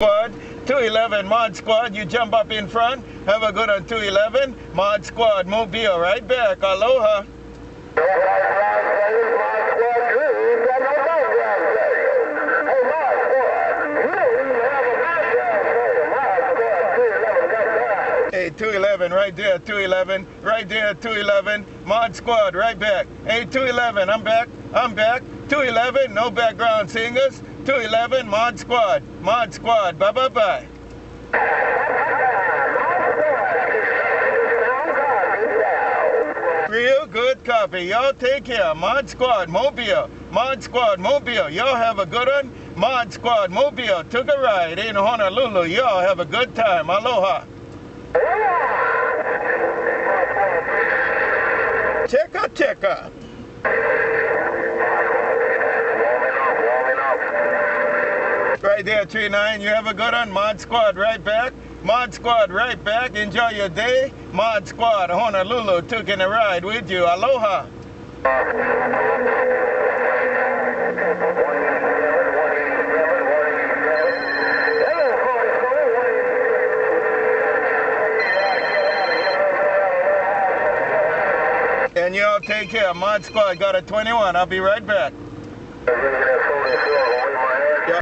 Squad, 211 Mod Squad, you jump up in front. Have a good on 211 Mod Squad, Mobile, right back. Aloha. Hey, 211, right there, 211, right there, 211, Mod Squad, right back. Hey, 211, I'm back, 211, no background singers, 211, Mod Squad, bye-bye-bye. Real good copy, y'all take care, Mod Squad, Mobile, y'all have a good one, Mod Squad, Mobile, took a ride in Honolulu, y'all have a good time, aloha. Checker. Right there, 39. You have a good one. Mod Squad right back. Enjoy your day. Mod Squad, Honolulu, taking a ride with you. Aloha. And y'all take care. Mod Squad got a 21. I'll be right back.